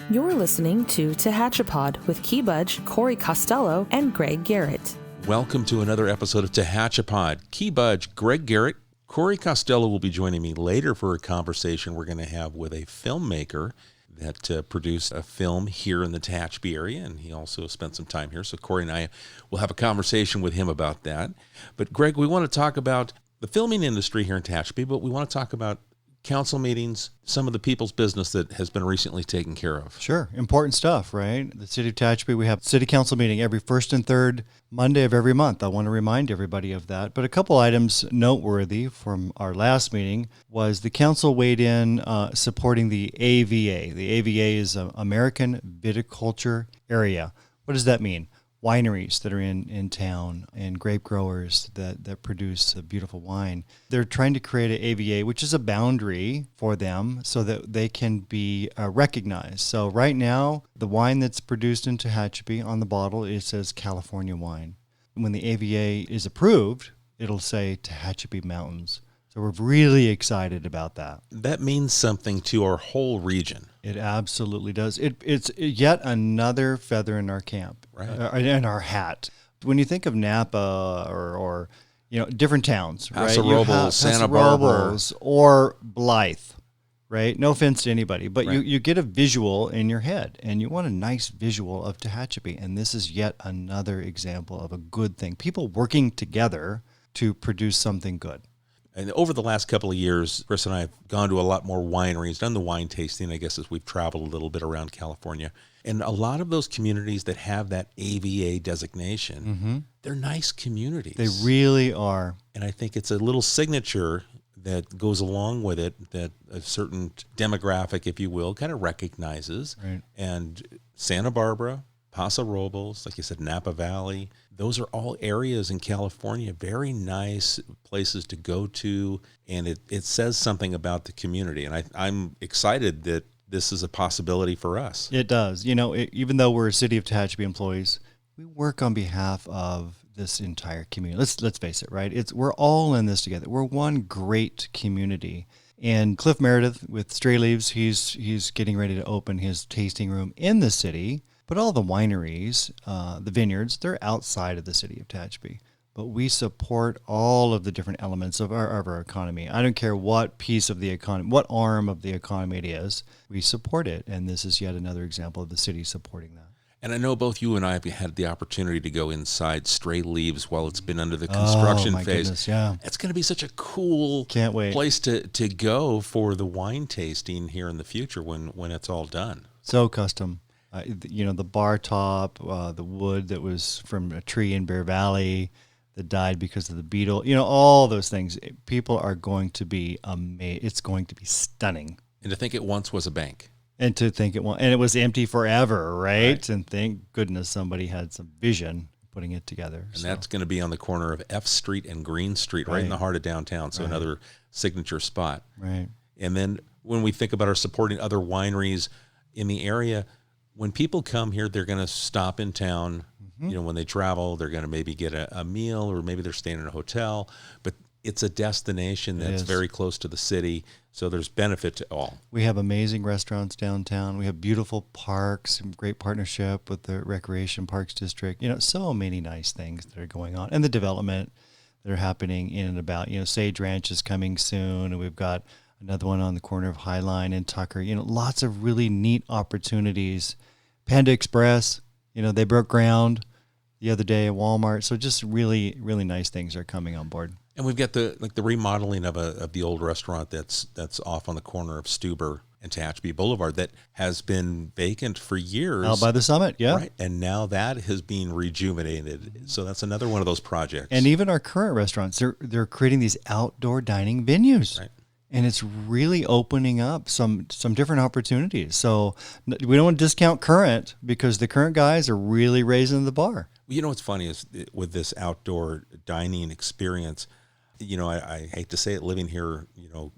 You're listening to Tehachapi with Key Budge, Corey Costello, and Greg Garrett. Welcome to another episode of Tehachapi. Key Budge, Greg Garrett, Corey Costello will be joining me later for a conversation we're going to have with a filmmaker that produced a film here in the Tehachapi area, and he also spent some time here. So Corey and I will have a conversation with him about that. But Greg, we want to talk about the filming industry here in Tehachapi, but we want to talk about council meetings, some of the people's business that has been recently taken care of. Sure. Important stuff, right? The city of Tehachapi, we have city council meeting every first and third Monday of every month. I want to remind everybody of that. But a couple items noteworthy from our last meeting was the council weighed in supporting the AVA. The AVA is American Viticulture Area. What does that mean? Wineries that are in town and grape growers that produce a beautiful wine. They're trying to create an AVA, which is a boundary for them so that they can be recognized. So right now, the wine that's produced in Tehachapi on the bottle, it says California wine. When the AVA is approved, it'll say Tehachapi Mountains. So we're really excited about that. That means something to our whole region. It absolutely does. It's yet another feather in our camp, right? In our hat. When you think of Napa or different towns, Paso right? Robles, Santa Barbara, or Blythe, right? No offense to anybody, but right. you get a visual in your head, and you want a nice visual of Tehachapi, and this is yet another example of a good thing. People working together to produce something good. And over the last couple of years, Chris and I have gone to a lot more wineries, done the wine tasting, I guess, as we've traveled a little bit around California. And a lot of those communities that have that AVA designation, they're nice communities. They really are. And I think it's a little signature that goes along with it that a certain demographic, if you will, kind of recognizes. Right. And Santa Barbara, Paso Robles, like you said, Napa Valley, those are all areas in California, very nice places to go to, and it says something about the community. And I'm excited that this is a possibility for us. It does. Even though we're a City of Tehachapi employees, we work on behalf of this entire community. Let's face it, right? We're all in this together. We're one great community. And Cliff Meredith with Stray Leaves, he's getting ready to open his tasting room in the city. But all the wineries, the vineyards, they're outside of the city of Tehachapi. But we support all of the different elements of our economy. I don't care what piece of the economy, what arm of the economy it is, we support it. And this is yet another example of the city supporting that. And I know both you and I have had the opportunity to go inside Stray Leaves while it's been under the construction phase. Goodness, yeah. It's going to be such a cool Can't wait. place to go for the wine tasting here in the future when it's all done. So custom. The bar top, the wood that was from a tree in Bear Valley that died because of the beetle, all those things. People are going to be amazed. It's going to be stunning. And to think it once was a bank. And it was empty forever, right? And thank goodness somebody had some vision putting it together. And that's going to be on the corner of F Street and Green Street, right in the heart of downtown. So another signature spot. Right. And then when we think about our supporting other wineries in the area, when people come here, they're going to stop in town. When they travel, they're going to maybe get a meal, or maybe they're staying in a hotel. But it's a destination that's very close to the city, so there's benefit to all. We have amazing restaurants downtown. We have beautiful parks, great partnership with the Recreation Parks District. So many nice things that are going on. And the development that are happening in and about. Sage Ranch is coming soon, and we've got another one on the corner of Highline and Tucker. Lots of really neat opportunities. Panda Express, they broke ground the other day at Walmart. So just really, really nice things are coming on board. And we've got the remodeling of the old restaurant that's off on the corner of Stuber and Tehachapi Boulevard that has been vacant for years. Out by the Summit, yeah. Right. And now that has been rejuvenated. So that's another one of those projects. And even our current restaurants, they're creating these outdoor dining venues. Right. And it's really opening up some different opportunities. So we don't want to discount current because the current guys are really raising the bar. Well, what's funny is with this outdoor dining experience, I hate to say it, living here,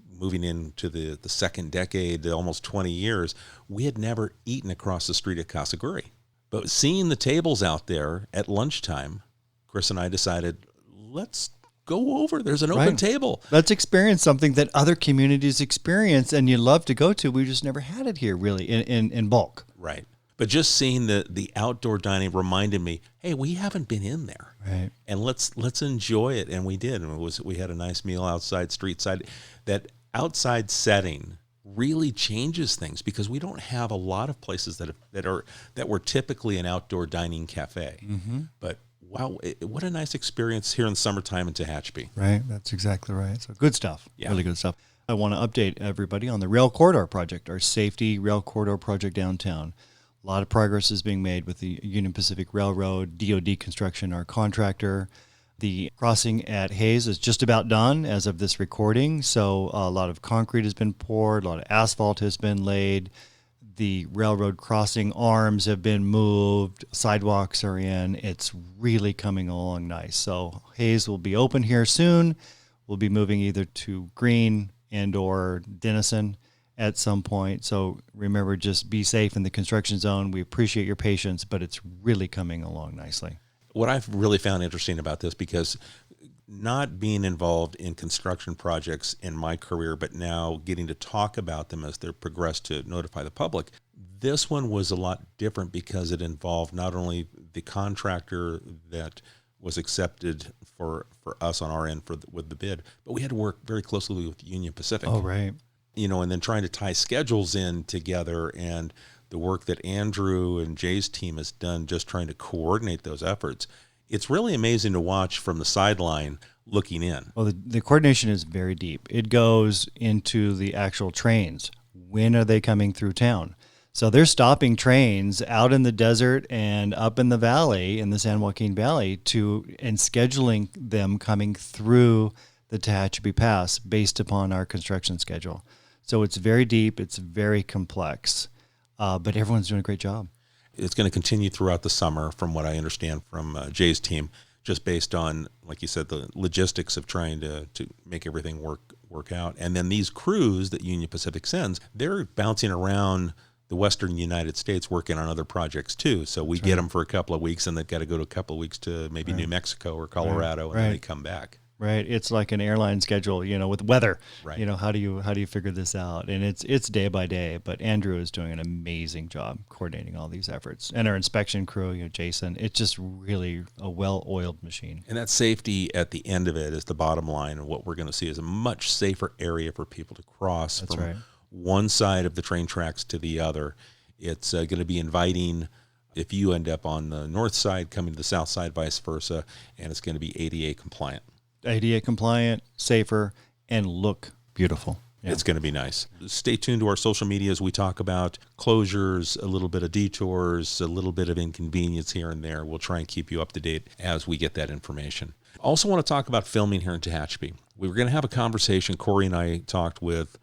moving into the second decade, almost 20 years, we had never eaten across the street at Casaguri. But seeing the tables out there at lunchtime, Chris and I decided, let's go over. There's an open table. Let's experience something that other communities experience and you love to go to. We just never had it here really in bulk. Right. But just seeing the outdoor dining reminded me, hey, we haven't been in there. Right. And let's enjoy it. And we did. And we had a nice meal outside, street side. That outside setting really changes things because we don't have a lot of places that were typically an outdoor dining cafe. Mm-hmm. But wow, what a nice experience here in summertime in Tehachapi. Right. That's exactly right. So good stuff. Yeah. Really good stuff. I want to update everybody on the Rail Corridor Project, our safety rail corridor project downtown. A lot of progress is being made with the Union Pacific Railroad, DOD Construction, our contractor. The crossing at Hayes is just about done as of this recording. So a lot of concrete has been poured, a lot of asphalt has been laid. The railroad crossing arms have been moved. Sidewalks are in. It's really coming along nice. So Hayes will be open here soon. We'll be moving either to Green and or Denison at some point. So remember, just be safe in the construction zone. We appreciate your patience, but it's really coming along nicely. What I've really found interesting about this, because not being involved in construction projects in my career, but now getting to talk about them as they're progressed to notify the public, this one was a lot different because it involved not only the contractor that was accepted for us on our end with the bid, but we had to work very closely with Union Pacific. Oh, right. And then trying to tie schedules in together, and the work that Andrew and Jay's team has done just trying to coordinate those efforts. It's really amazing to watch from the sideline looking in. Well, the coordination is very deep. It goes into the actual trains. When are they coming through town? So they're stopping trains out in the desert and up in the valley, in the San Joaquin Valley, and scheduling them coming through the Tehachapi Pass based upon our construction schedule. So it's very deep, it's very complex, but everyone's doing a great job. It's going to continue throughout the summer, from what I understand from Jay's team, just based on, like you said, the logistics of trying to make everything work out. And then these crews that Union Pacific sends, they're bouncing around the western United States working on other projects too. So we get them for a couple of weeks, and they've got to go to a couple of weeks to maybe New Mexico or Colorado, and then they come back. Right. It's like an airline schedule, with weather. Right. How do you figure this out? And it's day by day, but Andrew is doing an amazing job coordinating all these efforts. And our inspection crew, Jason, it's just really a well-oiled machine. And that safety at the end of it is the bottom line, and what we're going to see is a much safer area for people to cross from one side of the train tracks to the other. It's going to be inviting if you end up on the north side coming to the south side, vice versa, and it's going to be ADA compliant. ADA compliant, safer, and look beautiful. Yeah. It's going to be nice. Stay tuned to our social media as we talk about closures, a little bit of detours, a little bit of inconvenience here and there. We'll try and keep you up to date as we get that information. Also want to talk about filming here in Tehachapi. We were going to have a conversation. Corey and I talked with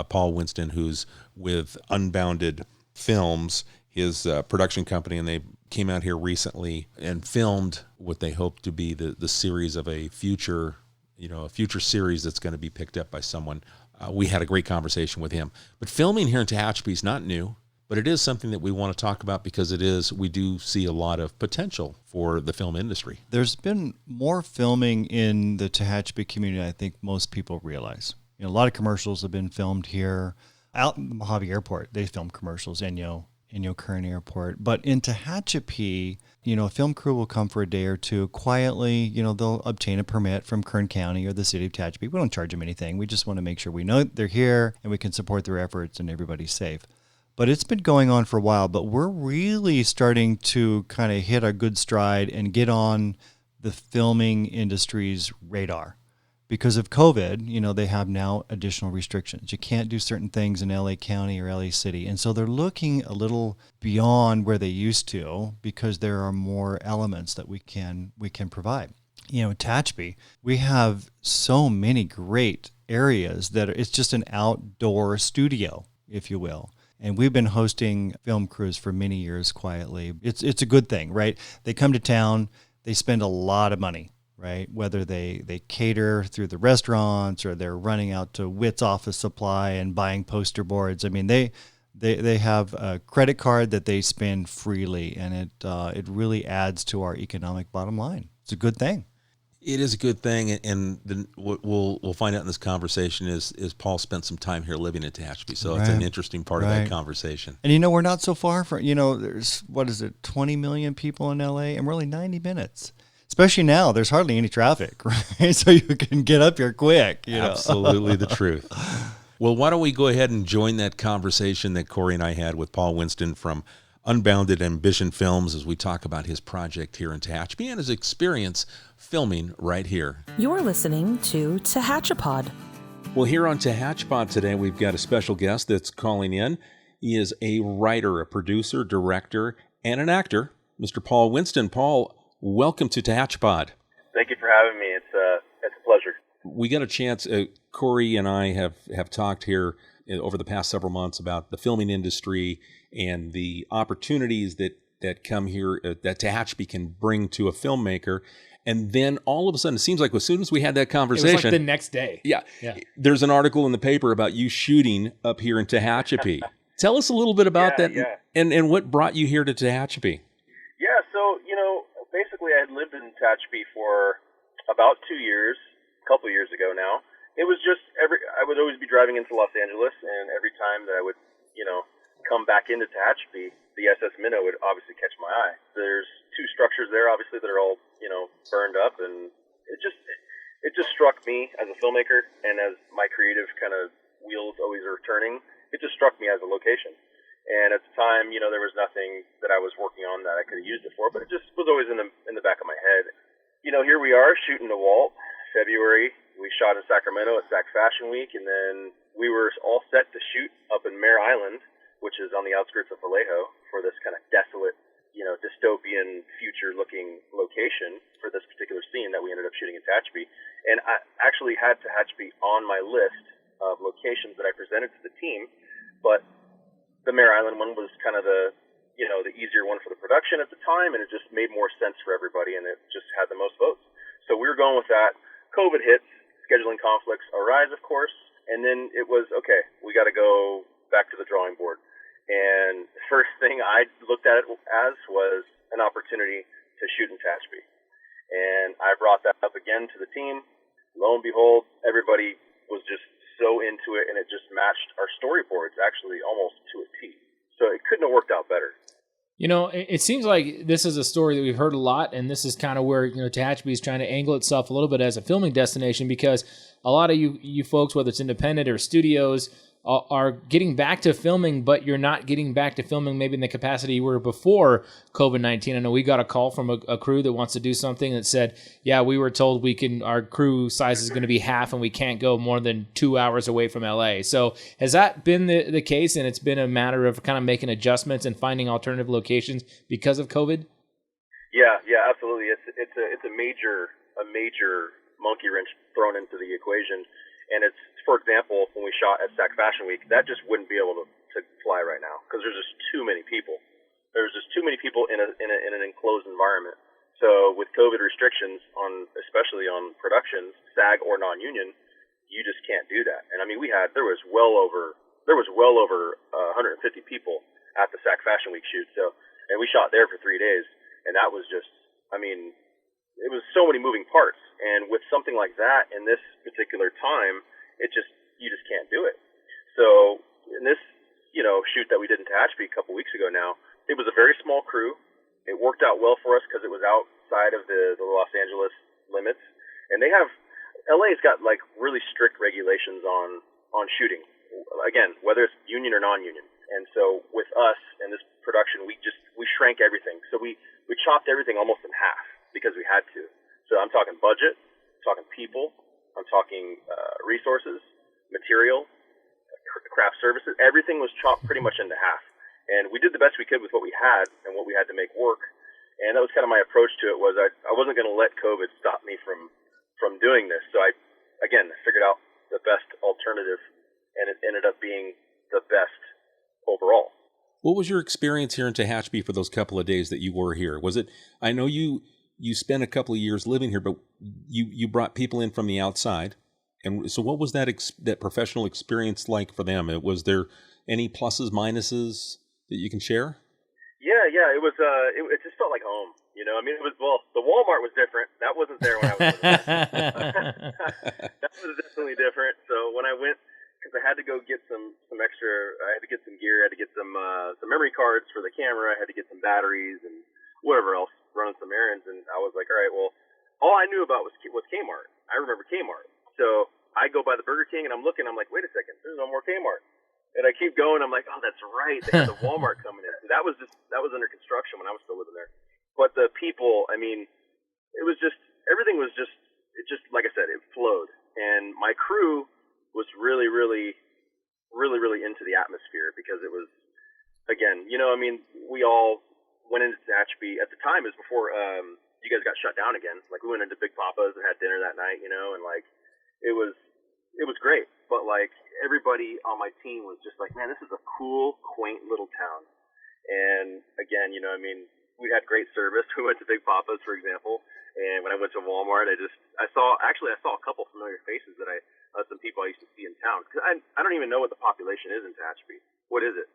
Paul Winston, who's with Unbounded Films, his production company, and they came out here recently and filmed what they hope to be the series of a future series that's going to be picked up by someone. We had a great conversation with him. But filming here in Tehachapi is not new, but it is something that we want to talk about because we do see a lot of potential for the film industry. There's been more filming in the Tehachapi community, I think most people realize. A lot of commercials have been filmed here. Out in the Mojave Airport, they film commercials, Inyo Kern Airport. But in Tehachapi, a film crew will come for a day or two quietly. They'll obtain a permit from Kern County or the city of Tehachapi. We don't charge them anything. We just want to make sure we know they're here and we can support their efforts and everybody's safe. But it's been going on for a while, but we're really starting to kind of hit a good stride and get on the filming industry's radar. Because of COVID, they have now additional restrictions. You can't do certain things in LA County or LA City. And so they're looking a little beyond where they used to because there are more elements that we can provide. Tehachapi, we have so many great areas that it's just an outdoor studio, if you will. And we've been hosting film crews for many years quietly. It's a good thing, right? They come to town, they spend a lot of money. Right, whether they cater through the restaurants or they're running out to Witt's Office Supply and buying poster boards. I mean, they have a credit card that they spend freely, and it really adds to our economic bottom line. It's a good thing. It is a good thing, and what we'll find out in this conversation is Paul spent some time here living in Tehachapi, so it's an interesting part of that conversation. And we're not so far from, there's, 20 million people in LA, and we're only 90 minutes. Especially now, there's hardly any traffic, right? So you can get up here quick. Absolutely the truth. Well, why don't we go ahead and join that conversation that Corey and I had with Paul Winston from Unbounded Ambition Films as we talk about his project here in Tehachapi and his experience filming right here. You're listening to Tehachapi. Well, here on Tehachapi today, we've got a special guest that's calling in. He is a writer, a producer, director, and an actor, Mr. Paul Winston. Paul, welcome to Tehachapi. Thank you for having me. It's a pleasure. We got a chance, Corey and I have talked here over the past several months about the filming industry and the opportunities that come here, that Tehachapi can bring to a filmmaker. And then all of a sudden, it seems like as soon as we had that conversation... It was like the next day. Yeah. There's an article in the paper about you shooting up here in Tehachapi. Tell us a little bit about that and what brought you here to Tehachapi. Yeah, so, basically I had lived in Tehachapi for about 2 years, a couple of years ago now. It was just I would always be driving into Los Angeles, and every time that I would, come back into Tehachapi, the SS Minnow would obviously catch my eye. There's two structures there, obviously, that are all, burned up, and it just struck me as a filmmaker, and as my creative kind of wheels always are turning, it just struck me as a location. And at the time, there was nothing that I was working on that I could have used it for, but it just was always in the back of my head. Here we are shooting Nawalt, February. We shot in Sacramento at Sac Fashion Week, and then we were all set to shoot up in Mare Island, which is on the outskirts of Vallejo, for this kind of desolate, dystopian, future-looking location for this particular scene that we ended up shooting in Tehachapi. And I actually had Tehachapi on my list of locations that I presented to the team, but the Mare Island one was kind of the easier one for the production at the time, and it just made more sense for everybody, and it just had the most votes. So we were going with that. COVID hits, scheduling conflicts arise, of course, and then it was, okay, we got to go back to the drawing board. And the first thing I looked at it as was an opportunity to shoot in Tehachapi. And I brought that up again to the team. Lo and behold, everybody was just so into it, and it just matched our storyboards actually almost to a T. So it couldn't have worked out better. It seems like this is a story that we've heard a lot, and this is kind of where Tehachapi is trying to angle itself a little bit as a filming destination, because a lot of you folks, whether it's independent or studios, are getting back to filming, but you're not getting back to filming maybe in the capacity you were before COVID-19. I know we got a call from a crew that wants to do something that said, yeah, we were told our crew size is going to be half and we can't go more than 2 hours away from LA. So has that been the case, and it's been a matter of kind of making adjustments and finding alternative locations because of COVID? Yeah, absolutely. It's a major monkey wrench thrown into the equation. And it's, for example, when we shot at Sac Fashion Week, that just wouldn't be able to fly right now because there's just too many people. There's just too many people in an enclosed environment. So with COVID restrictions especially on productions, SAG or non-union, you just can't do that. And I mean, there was well over 150 people at the Sac Fashion Week shoot. So, and we shot there for 3 days, and that was just, it was so many moving parts. And with something like that in this particular time, you just can't do it. So in this, shoot that we did in Tehachapi a couple weeks ago now, it was a very small crew. It worked out well for us because it was outside of the Los Angeles limits. And LA's got like really strict regulations on shooting. Again, whether it's union or non-union. And so with us in this production, we shrank everything. So we chopped everything almost in half because we had to. So I'm talking budget, I'm talking people, I'm talking resources, material, craft services. Everything was chopped pretty much into half. And we did the best we could with what we had and what we had to make work. And that was kind of my approach to it, was I wasn't going to let COVID stop me from doing this. So I figured out the best alternative, and it ended up being the best overall. What was your experience here in Tehachapi for those couple of days that you were here? Was it, I know you spent a couple of years living here, but you brought people in from the outside. And so what was that professional experience like for them? Was there any pluses, minuses that you can share? Yeah, it was. It just felt like home. I mean, the Walmart was different. That wasn't there when I was living there. That was definitely different. So when I went, because I had to go get some extra, I had to get some gear, I had to get some memory cards for the camera, I had to get some batteries and whatever else, running some errands, and I was like, all right, well, all I knew about was Kmart. I remember Kmart. So I go by the Burger King and I'm looking, I'm like, wait a second, there's no more Kmart. And I keep going, I'm like, oh, that's right, they had the Walmart coming in. That was under construction when I was still living there. But the people, I mean, it was just, everything was just, like I said, it flowed. And my crew was really, really, really, really into the atmosphere because it was, again, I mean, we all went into Tehachapi at the time. It was before you guys got shut down again. Like, we went into Big Papa's and had dinner that night, and like, it was great. But like, everybody on my team was just like, man, this is a cool, quaint little town. And again, I mean, we had great service. We went to Big Papa's, for example, and when I went to Walmart, I saw a couple familiar faces that some people I used to see in town. Cause I don't even know what the population is in Tehachapi. What is it?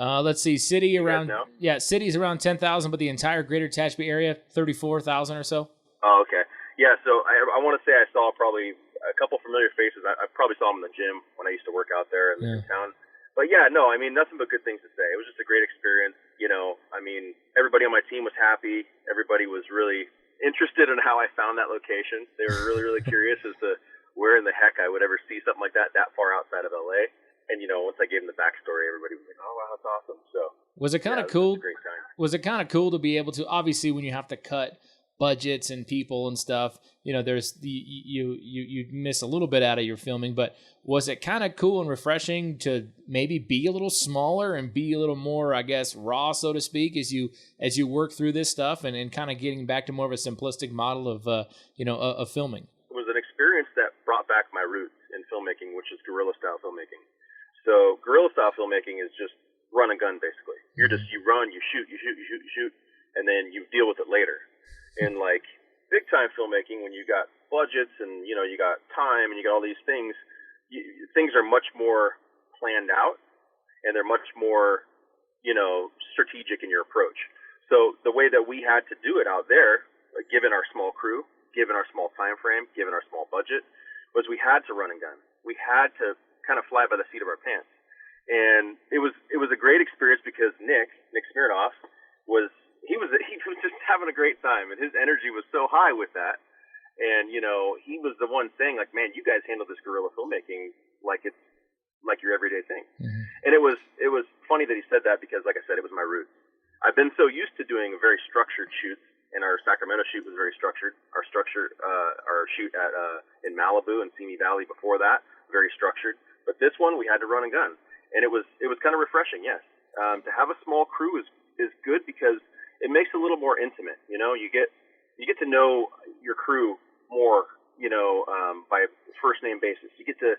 Let's see, city's around 10,000, but the entire greater Tehachapi area, 34,000 or so. Oh, okay. Yeah, so I want to say I saw probably a couple familiar faces. I probably saw them in the gym when I used to work out there in town. But yeah, no, I mean, nothing but good things to say. It was just a great experience. I mean, everybody on my team was happy. Everybody was really interested in how I found that location. They were really, really curious as to where in the heck I would ever see something like that far outside of LA. And, once I gave them the backstory, everybody was like, oh, wow, that's awesome. So was it kind of cool? Was it kind of cool to be able to, obviously, when you have to cut budgets and people and stuff, there's you miss a little bit out of your filming, but was it kind of cool and refreshing to maybe be a little smaller and be a little more, I guess, raw, so to speak, as you work through this stuff and kind of getting back to more of a simplistic model of of filming? It was an experience that brought back my roots in filmmaking, which is guerrilla style filmmaking. So guerrilla style filmmaking is just run and gun, basically. You run, you shoot, and then you deal with it later. And like big time filmmaking, when you got budgets and you got time and you got all these things, things are much more planned out and they're much more strategic in your approach. So the way that we had to do it out there, like, given our small crew, given our small time frame, given our small budget, was we had to run and gun. We had to kind of fly by the seat of our pants. And it was a great experience because Nick Smirnoff was just having a great time, and his energy was so high with that. And he was the one saying, like, man, you guys handle this guerrilla filmmaking like it's like your everyday thing. Mm-hmm. And it was funny that he said that because, like I said, it was my roots. I've been so used to doing very structured shoots, and our Sacramento shoot was very structured. Our shoot at in Malibu and Simi Valley before that, very structured. But this one, we had to run and gun, and it was kind of refreshing. Yes, to have a small crew is good because it makes it a little more intimate. You get to know your crew more. By first name basis. You get to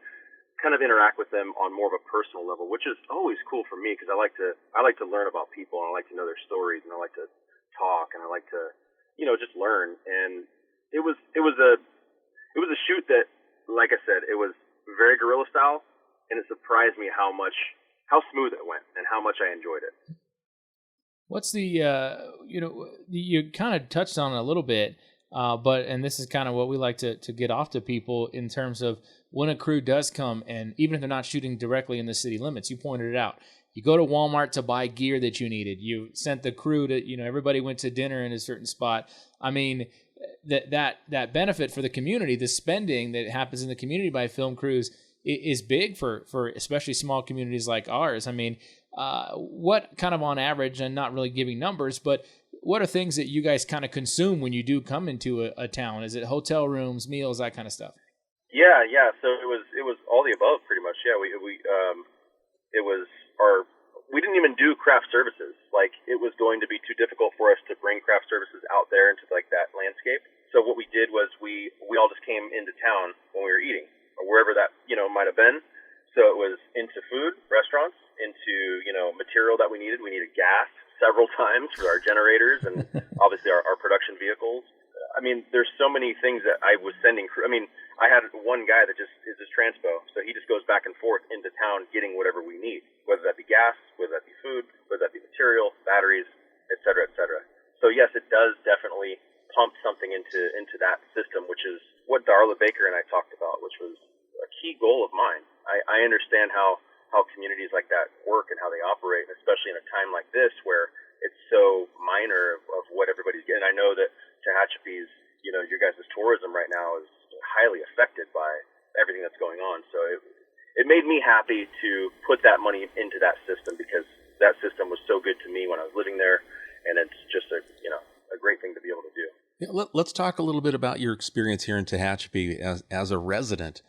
kind of interact with them on more of a personal level, which is always cool for me because I like to learn about people and I like to know their stories and I like to talk and I like to just learn. And it was a shoot that, like I said, it was very guerrilla style, and it surprised me how smooth it went and how much I enjoyed it. What's the you kind of touched on it a little bit, and this is kind of what we like to get off to people in terms of when a crew does come, and even if they're not shooting directly in the city limits, you pointed it out. You go to Walmart to buy gear that you needed. You sent the crew to, everybody went to dinner in a certain spot. I mean, that benefit for the community, the spending that happens in the community by film crews is big for especially small communities like ours. I mean, what kind of on average, and not really giving numbers, but what are things that you guys kind of consume when you do come into a town? Is it hotel rooms, meals, that kind of stuff? Yeah. So it was all the above pretty much. Yeah, we didn't even do craft services. Like, it was going to be too difficult for us to bring craft services out there into like that landscape. So what we did was we all just came into town when we were eating, or wherever that might have been. So it was into food, restaurants, into material that we needed. We needed gas several times for our generators and obviously our production vehicles. I mean, there's so many things that I was sending crew. I mean, I had one guy that just is this transpo, so he just goes back and forth into town getting whatever we need, whether that be gas, whether that be food, whether that be material, batteries, et cetera, et cetera. So yes, it does definitely pump something into that system, which is what Darla Baker and I talked about, which was a key goal of mine. I understand how communities like that work and how they operate, especially in a time like this where it's so minor of what everybody's getting. I know that Tehachapi's, your guys' tourism right now is highly affected by everything that's going on. So it made me happy to put that money into that system because that system was so good to me when I was living there, and it's just a great thing to be able to do. Yeah, let's talk a little bit about your experience here in Tehachapi as a resident.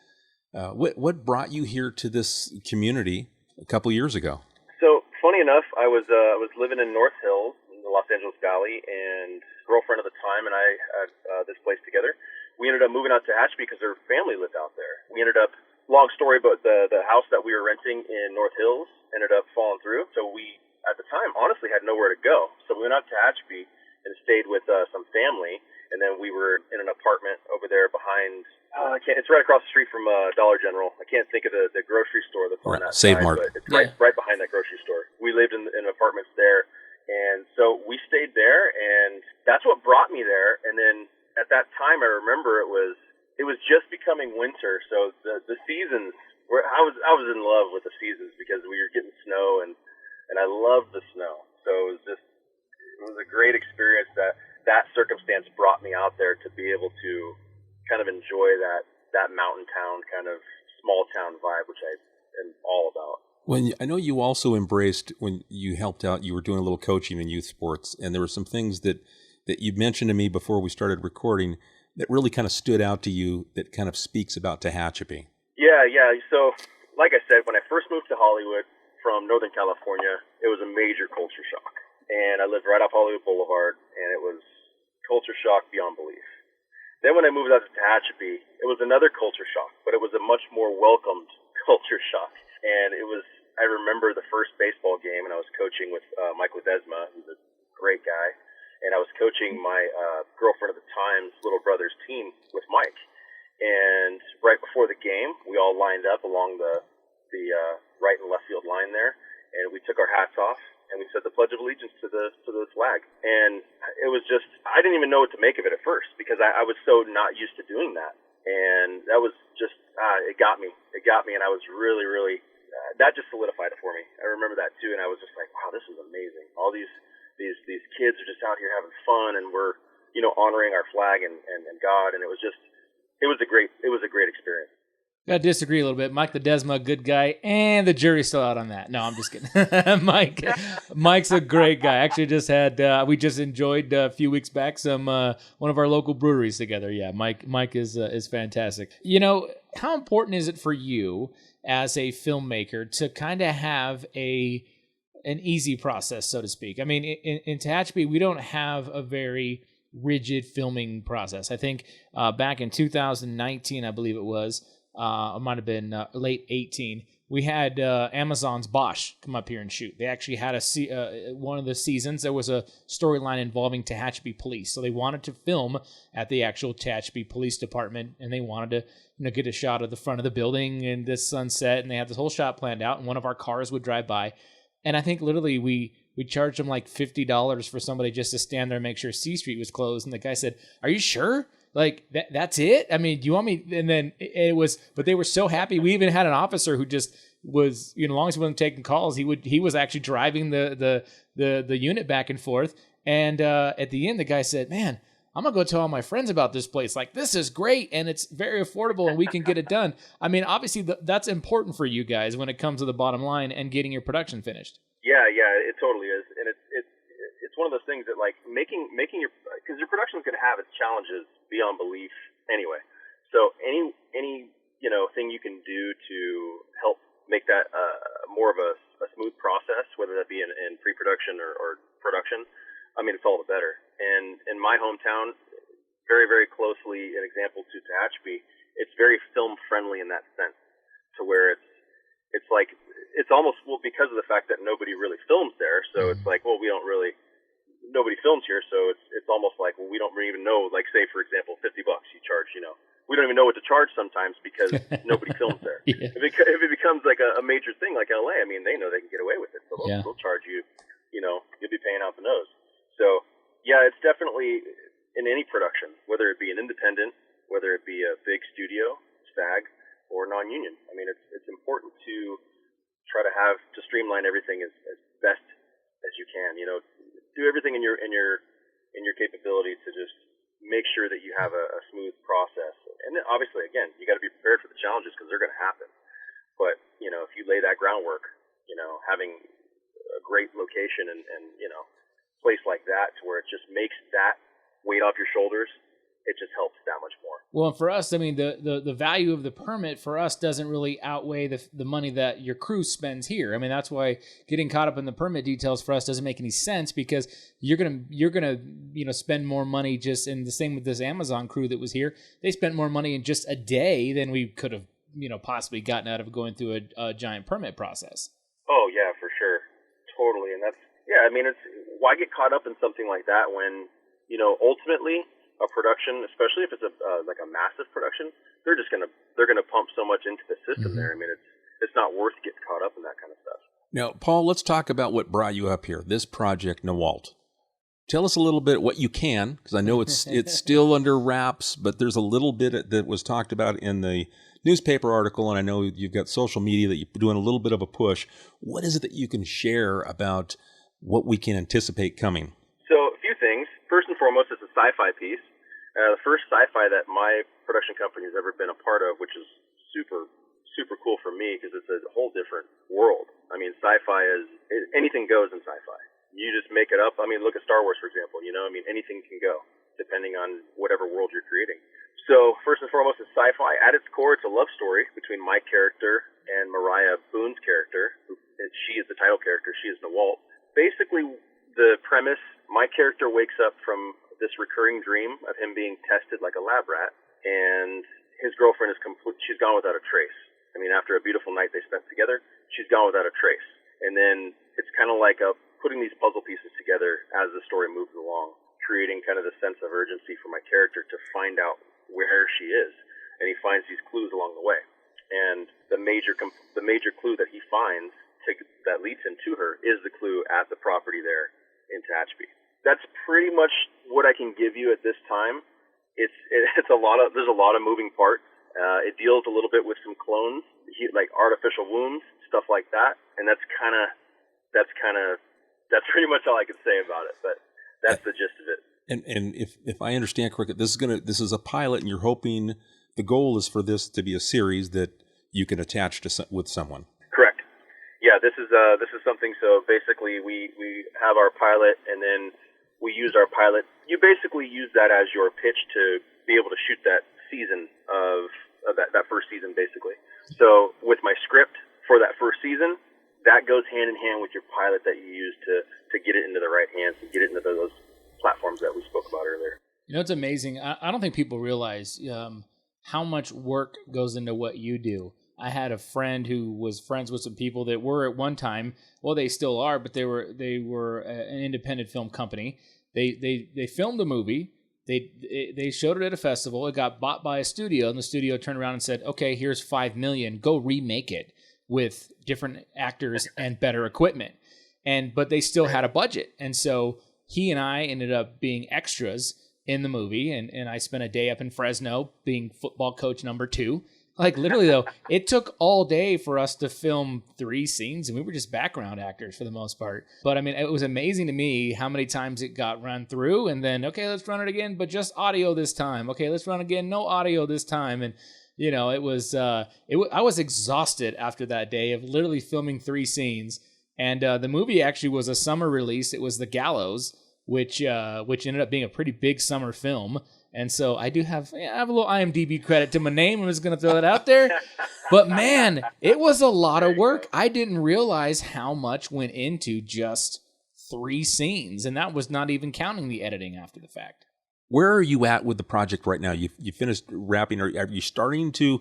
What brought you here to this community a couple years ago? So funny enough, I was living in North Hills in the Los Angeles Valley, and girlfriend at the time and I had this place together. We ended up moving out to Tehachapi because her family lived out there. We ended up, long story, but the house that we were renting in North Hills ended up falling through. So we, at the time, honestly had nowhere to go. So we went out to Tehachapi and stayed with some family, and then we were in an apartment over there behind. It's right across the street from Dollar General. I can't think of the grocery store that's on that Save side, Mart. but it's right behind that grocery store. We lived in apartments there, and so we stayed there, and that's what brought me there. And then at that time, I remember it was just becoming winter, so the seasons were. I was in love with the seasons because we were getting snow, and I loved the snow. So it was a great experience that circumstance brought me out there to be able to kind of enjoy that mountain town kind of small town vibe, which I am all about. I know you also embraced, when you helped out, you were doing a little coaching in youth sports, and there were some things that you mentioned to me before we started recording that really kind of stood out to you that kind of speaks about Tehachapi. Yeah. So like I said, when I first moved to Hollywood from Northern California, it was a major culture shock. And I lived right off Hollywood Boulevard, and it was culture shock beyond belief. Then when I moved out to Tehachapi, it was another culture shock, but it was a much more welcomed culture shock. And I remember the first baseball game, and I was coaching with Mike Ledesma, who's a great guy, and I was coaching my girlfriend at the time's little brother's team with Mike. And right before the game, we all lined up along the right and left field line there, and we took our hats off, and we said the Pledge of Allegiance to the flag. And it was just, I didn't even know what to make of it at first because I was so not used to doing that. And that was just, it got me. And I was really, really, that just solidified it for me. I remember that too. And I was just like, wow, this is amazing. All these kids are just out here having fun, and we're, honoring our flag and God. And it was a great experience. Got to disagree a little bit. Mike Ledesma, good guy, and the jury's still out on that. No, I'm just kidding. Mike's a great guy. Actually, we just enjoyed a few weeks back one of our local breweries together. Yeah, Mike is fantastic. How important is it for you as a filmmaker to kind of have an easy process, so to speak? I mean, in Tehachapi, we don't have a very rigid filming process. I think back in 2019, I believe it was. It might have been late 18. We had Amazon's Bosch come up here and shoot. They actually had one of the seasons, there was a storyline involving Tehachapi Police. So they wanted to film at the actual Tehachapi Police Department, and they wanted to get a shot of the front of the building and the sunset, and they had this whole shot planned out, and one of our cars would drive by. And I think literally we charged them like $50 for somebody just to stand there and make sure C Street was closed. And the guy said, "Are you sure? Like that's it? I mean, do you want me?" And then but they were so happy. We even had an officer who just was, as long as he wasn't taking calls, he was actually driving the unit back and forth. And at the end, the guy said, "Man, I'm gonna go tell all my friends about this place. Like, this is great, and it's very affordable, and we can get it done." I mean, obviously that's important for you guys when it comes to the bottom line and getting your production finished. Yeah, it totally is, and it's one of those things that like making your, because your production is going to have its challenges beyond belief anyway. So any thing you can do to help make that more of a smooth process, whether that be in pre-production or production, I mean, it's all the better. And in my hometown, very, very closely an example to Tehachapi, it's very film friendly in that sense, to where it's like, it's almost, well, because of the fact that nobody really films there, so it's like, well, nobody films here, so it's almost like, well, we don't even know, like, say, for example, $50 you charge, we don't even know what to charge sometimes because nobody films there. Yeah. If it becomes like a major thing like LA, I mean, they know they can get away with it, so they'll charge you, you'll be paying out the nose. So, yeah, it be an independent, whether it be a big studio, SAG, or non-union. I mean, it's important to try to streamline everything as best as you can. You know, do everything in your capability to just make sure that you have a smooth process. And then obviously, again, you got to be prepared for the challenges because they're going to happen. But, you know, if you lay that groundwork, you know, having a great location and you know, place like that to where it just makes that weight off your shoulders, it just helps that much more. Well, and for us, I mean, the value of the permit for us doesn't really outweigh the money that your crew spends here. I mean, that's why getting caught up in the permit details for us doesn't make any sense, because you're gonna you know, spend more money just in the same with this Amazon crew that was here. They spent more money in just a day than we could have, you know, possibly gotten out of going through a giant permit process. Oh yeah, for sure, totally. And I mean, it's why get caught up in something like that when, you know, ultimately a production, especially if it's like a massive production, they're gonna pump so much into the system there. I mean, it's not worth getting caught up in that kind of stuff. Now, Paul, let's talk about what brought you up here. This project, Nawalt. Tell us a little bit what you can, because I know it's still under wraps, but there's a little bit that was talked about in the newspaper article, and I know you've got social media that you're doing a little bit of a push. What is it that you can share about what we can anticipate coming? So a few things. First and foremost, it's a sci-fi piece. The first sci-fi that my production company has ever been a part of, which is super, super cool for me because it's a whole different world. I mean, sci-fi anything goes in sci-fi. You just make it up. I mean, look at Star Wars, for example. You know, I mean, anything can go depending on whatever world you're creating. So first and foremost, it's sci-fi. At its core, it's a love story between my character and Mariah Boone's character. She is the title character. She is Nawalt. Basically, the premise, my character wakes up from this recurring dream of him being tested like a lab rat, and his girlfriend is she's gone without a trace. I mean, after a beautiful night they spent together, she's gone without a trace. And then it's kind of like putting these puzzle pieces together as the story moves along, creating kind of the sense of urgency for my character to find out where she is. And he finds these clues along the way. And the major clue that he finds that leads him to her is the clue at the property there in Tehachapi. That's pretty much what I can give you at this time. It's there's a lot of moving parts. It deals a little bit with some clones, like artificial wombs, stuff like that, and that's pretty much all I can say about it. But that's the gist of it. And if I understand correctly, this is a pilot, and you're hoping the goal is for this to be a series that you can attach with someone. Correct. Yeah, this is something. So basically, we have our pilot, and then we use our pilot. You basically use that as your pitch to be able to shoot that season of that first season, basically. So with my script for that first season, that goes hand in hand with your pilot that you use to get it into the right hands and get it into those platforms that we spoke about earlier. You know, it's amazing. I don't think people realize how much work goes into what you do. I had a friend who was friends with some people that were at one time, well, they still are, but they were an independent film company. They filmed a movie. They showed it at a festival. It got bought by a studio, and the studio turned around and said, "Okay, here's $5 million. Go remake it with different actors and better equipment." But they still had a budget, and so he and I ended up being extras in the movie, and I spent a day up in Fresno being football coach number 2. Like, literally, though, it took all day for us to film 3 scenes, and we were just background actors for the most part. But, I mean, it was amazing to me how many times it got run through, and then, okay, let's run it again, but just audio this time. Okay, let's run again, no audio this time. And, you know, I was exhausted after that day of literally filming 3 scenes. And the movie actually was a summer release. It was The Gallows, which ended up being a pretty big summer film. And so I have a little IMDb credit to my name. I'm just going to throw that out there. But man, it was a lot of work. I didn't realize how much went into just 3 scenes. And that was not even counting the editing after the fact. Where are you at with the project right now? You finished wrapping. Are you starting to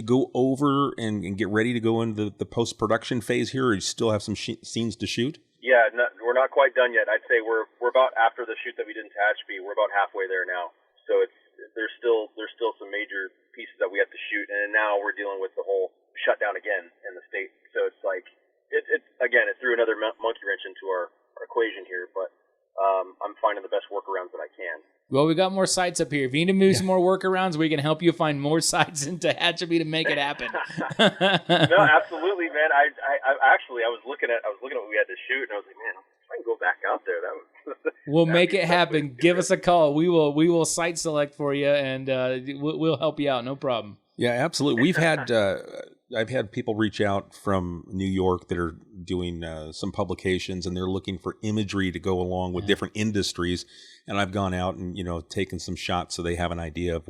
go over and get ready to go into the post-production phase here, or you still have some scenes to shoot? Yeah, we're not quite done yet. I'd say we're about after the shoot that we did in Tehachapi. We're about halfway there now. So there's still some major pieces that we have to shoot, and now we're dealing with the whole shutdown again in the state. So it's like it threw another monkey wrench into our equation here. But I'm finding the best workarounds that I can. Well, we got more sites up here. If you need to move some more workarounds, we can help you find more sites in Tehachapi to make it happen. No, absolutely, man. I actually was looking at what we had to shoot, and I was like, man, if I can go back out there, that would. We'll make it happen. Give us a call. We will site select for you, and we'll help you out. No problem. Yeah, absolutely. We've had I've had people reach out from New York that are doing some publications, and they're looking for imagery to go along with different industries. And I've gone out and taken some shots so they have an idea of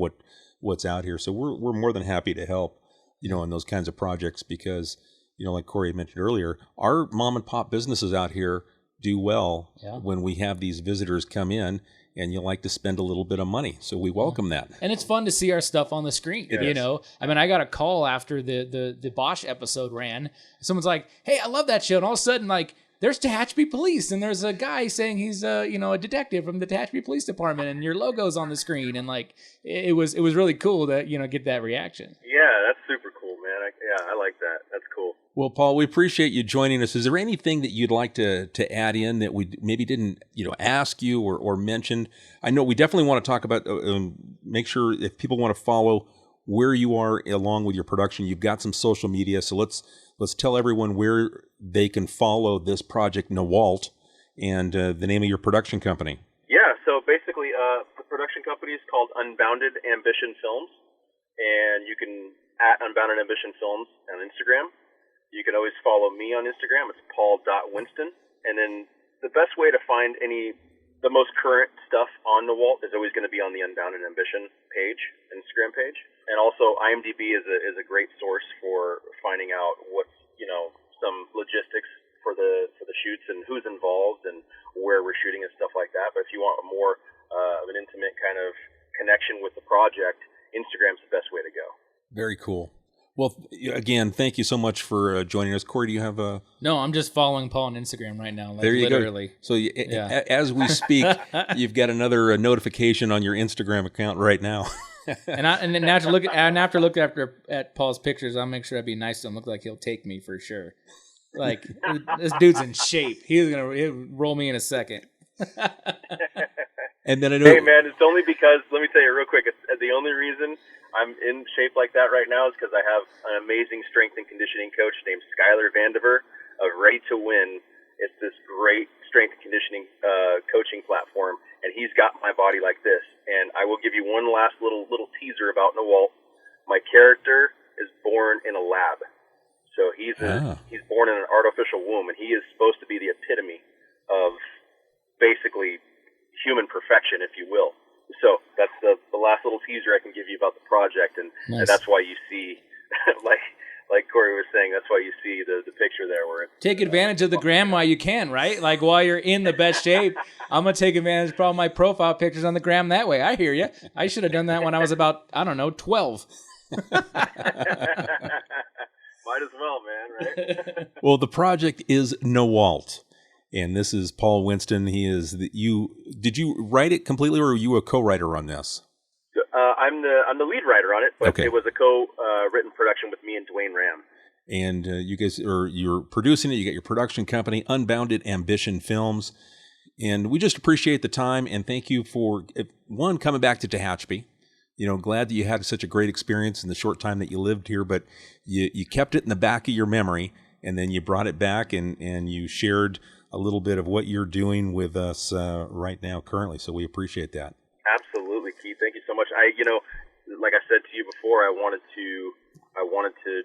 what's out here. So we're more than happy to help in those kinds of projects because like Corey mentioned earlier, our mom and pop businesses out here do well when we have these visitors come in. And you like to spend a little bit of money, so we welcome that. And it's fun to see our stuff on the screen. I mean, I got a call after the Bosch episode ran. Someone's like, "Hey, I love that show," and all of a sudden, like, there's Tehachapi Police, and there's a guy saying he's a detective from the Tehachapi Police Department, and your logo's on the screen, and like, it was really cool to get that reaction. Yeah, that's super cool, man. I like that. That's cool. Well, Paul, we appreciate you joining us. Is there anything that you'd like to add in that we maybe didn't, ask you or mention? I know we definitely want to talk about, make sure if people want to follow where you are along with your production, you've got some social media. So let's tell everyone where they can follow this project, Nawalt, and the name of your production company. Yeah, so basically the production company is called Unbounded Ambition Films, and you can at Unbounded Ambition Films on Instagram. You can always follow me on Instagram. It's paul.winston. And then the best way to find the most current stuff on Nawalt is always going to be on the Unbounded Ambition page, Instagram page. And also IMDb is a great source for finding out what's, some logistics for the shoots and who's involved and where we're shooting and stuff like that. But if you want more of an intimate kind of connection with the project, Instagram's the best way to go. Very cool. Well, again, thank you so much for joining us. Corey, do you have a... No, I'm just following Paul on Instagram right now. Like, there you literally. Go. So as we speak, you've got another notification on your Instagram account right now. and after looking at Paul's pictures, I'll make sure I'd be nice to him. Look like he'll take me for sure. Like, this dude's in shape. He'll roll me in a second. And then I know... Hey, man, it's only because, let me tell you real quick, the only reason I'm in shape like that right now is because I have an amazing strength and conditioning coach named Skylar Vandiver of Ready to Win. It's this great strength and conditioning coaching platform, and he's got my body like this. And I will give you one last little teaser about Nawalt. My character is born in a lab. So he's born in an artificial womb, and he is supposed to be the epitome of basically human perfection, if you will. So that's the last little teaser I can give you about the project, and that's why you see, like Corey was saying, that's why you see the picture there. Where take advantage of the gram while you can, right? Like while you're in the best shape, I'm gonna take advantage of probably my profile pictures on the gram that way. I hear you. I should have done that when I was about 12. Might as well, man. Right? Well, the project is Nawalt. And this is Paul Winston. Did you write it completely, or were you a co-writer on this? I'm the lead writer on it, but It was a co-written production with me and Dwayne Ram. And you're producing it. You got your production company, Unbounded Ambition Films. And we just appreciate the time and thank you for, one, coming back to Tehachapi. Glad that you had such a great experience in the short time that you lived here, but you kept it in the back of your memory, and then you brought it back and you shared a little bit of what you're doing with us right now currently. So we appreciate that. Absolutely, Keith. Thank you so much. Like I said to you before, I wanted to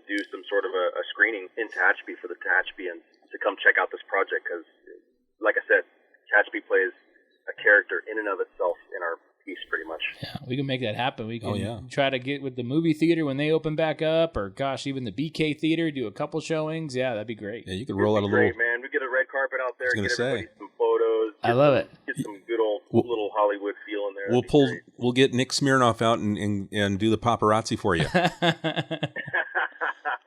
do some sort of a screening in Tehachapi for the Tehachapians to come check out this project because, like I said, Tehachapi plays a character in and of itself in our piece pretty much. Yeah, we can make that happen. We can try to get with the movie theater when they open back up, or even the BK theater, do a couple showings. Yeah, that'd be great. Yeah, you could roll out a little... Great, man. We get a red carpet out there, get everybody some photos. I love it. Get some good old little Hollywood feel in there. We'll get Nick Smirnoff out and do the paparazzi for you.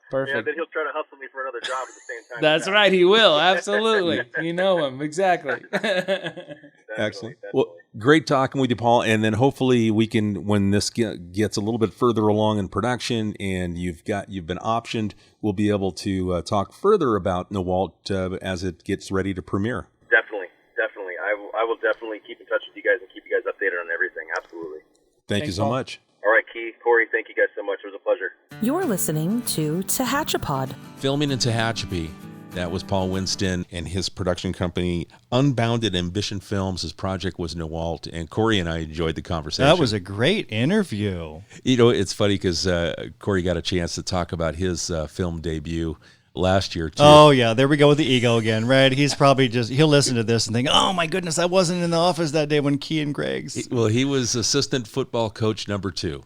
Perfect. Yeah, then he'll try to hustle me for another job at the same time. That's right, he will. Absolutely. You know him. Exactly. Excellent. Well, great talking with you, Paul. And then hopefully we can, when this gets a little bit further along in production and you've been optioned, we'll be able to talk further about Nawalt as it gets ready to premiere. Definitely. I will definitely keep in touch with you guys and keep you guys updated on everything. Absolutely. Thank you so Paul. much. All right, Key, Corey, thank you guys so much. It was a pleasure. You're listening to Tehachapi. Filming in Tehachapi. That was Paul Winston and his production company, Unbounded Ambition Films. His project was Nawalt, and Corey and I enjoyed the conversation. That was a great interview. You know, it's funny because Corey got a chance to talk about his film debut last year, too. Oh, yeah. There we go with the ego again, right? He's probably he'll listen to this and think, oh, my goodness, I wasn't in the office that day when Key and Greg's. Well, he was assistant football coach number 2.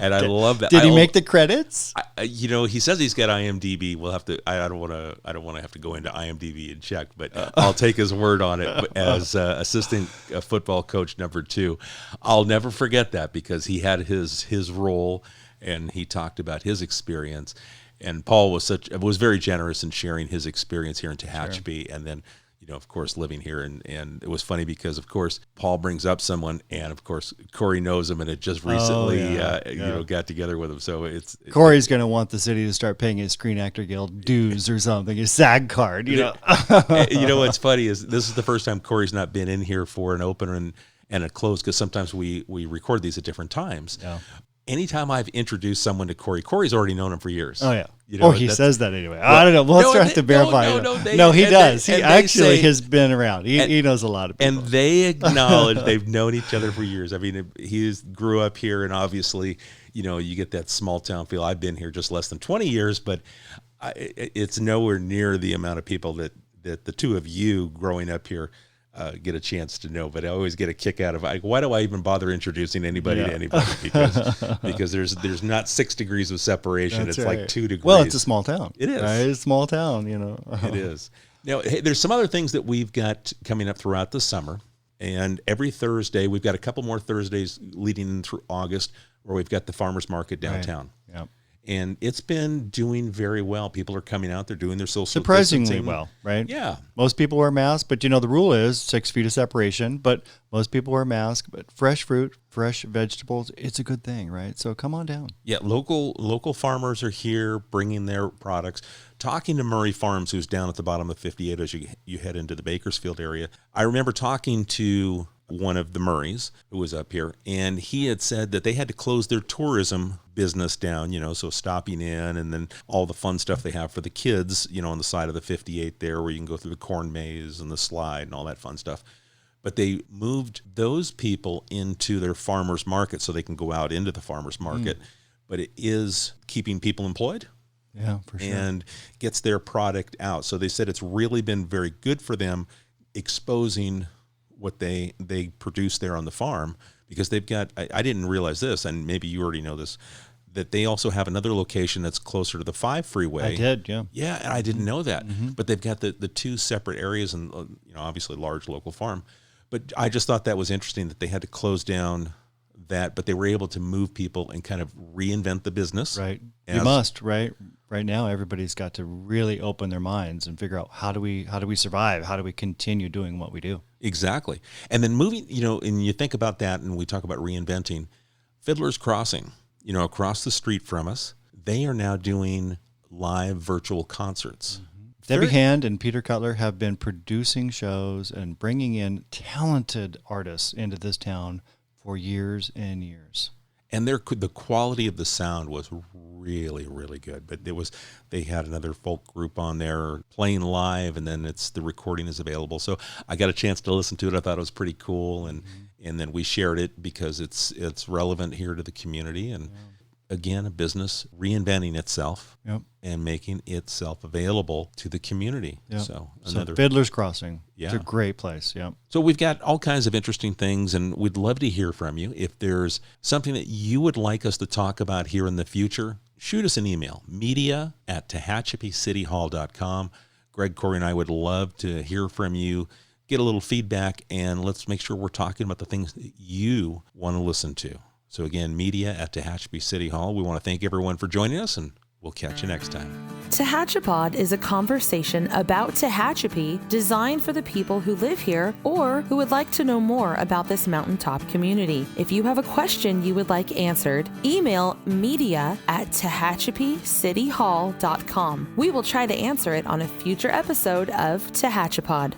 And I love that. Did he make the credits? You know, he says he's got IMDb. We'll have to. I don't want to have to go into IMDb and check, but I'll take his word on it as assistant football coach number 2. I'll never forget that because he had his role, and he talked about his experience. And Paul was very generous in sharing his experience here in Tehachapi, and then, you know, of course, living here. And it was funny because, of course, Paul brings up someone, and of course, Corey knows him and had just recently, got together with him. So Corey's going to want the city to start paying his Screen Actor Guild dues or something, his SAG card, you know. You know, what's funny is this is the first time Corey's not been in here for an opener and a close, because sometimes we record these at different times. Yeah. Anytime I've introduced someone to Corey's already known him for years. Oh, yeah. You know, or he says that anyway. I don't know. We'll have to verify. No, he does. He actually has been around. He knows a lot of people. And they acknowledge they've known each other for years. I mean, he grew up here, and obviously, you know, you get that small town feel. I've been here just less than 20 years, but it's nowhere near the amount of people that the two of you growing up here get a chance to know. But I always get a kick out of, why do I even bother introducing anybody to anybody? Because there's not 6 degrees of separation. That's it's right. like 2 degrees. Well, it's a small town. It is. Right? It's a small town, you know. It is. Now, hey, there's some other things that we've got coming up throughout the summer. And every Thursday, we've got a couple more Thursdays leading in through August where we've got the farmers market downtown. Right. Yep. And it's been doing very well. People are coming out. They're doing their social surprisingly distancing. well, right? Yeah. Most people wear masks, but you know the rule is 6 feet of separation. But most people wear masks. But fresh fruit, fresh vegetables, it's a good thing, right? So come on down. Yeah, local farmers are here bringing their products. Talking to Murray Farms, who's down at the bottom of 58 as you head into the Bakersfield area. I remember talking to one of the Murrays who was up here, and he had said that they had to close their tourism business down, you know, so stopping in and then all the fun stuff they have for the kids, you know, on the side of the 58 there where you can go through the corn maze and the slide and all that fun stuff. But they moved those people into their farmers market so they can go out into the farmers market. But it is keeping people employed. Yeah, for sure. And gets their product out. So they said it's really been very good for them exposing what they produce there on the farm, because they've got, I didn't realize this, and maybe you already know this, that they also have another location that's closer to the 5 freeway. I did, yeah. Yeah, and I didn't know that. But they've got the 2 separate areas and, you know, obviously large local farm. But I just thought that was interesting that they had to close down that, but they were able to move people and kind of reinvent the business. Right. You must, right? Right now, everybody's got to really open their minds and figure out how do we survive? How do we continue doing what we do? Exactly. And then moving, you know, and you think about that and we talk about reinventing. Fiddler's Crossing, you know, across the street from us, they are now doing live virtual concerts. Debbie Hand and Peter Cutler have been producing shows and bringing in talented artists into this town for years and years. And the quality of the sound was really, really good. But they had another folk group on there playing live, and then the recording is available. So I got a chance to listen to it. I thought it was pretty cool, and then we shared it because it's relevant here to the community. And again, a business reinventing itself and making itself available to the community. Yep. So Fiddler's Crossing. Yeah. It's a great place. Yeah. So we've got all kinds of interesting things, and we'd love to hear from you. If there's something that you would like us to talk about here in the future, shoot us an email, media@tehachapicityhall.com. Greg, Corey, and I would love to hear from you, get a little feedback, and let's make sure we're talking about the things that you want to listen to. So again, media@Tehachapi City Hall. We want to thank everyone for joining us, and we'll catch you next time. Tehachapod is a conversation about Tehachapi designed for the people who live here or who would like to know more about this mountaintop community. If you have a question you would like answered, email media@tehachapicityhall.com. We will try to answer it on a future episode of Tehachapod.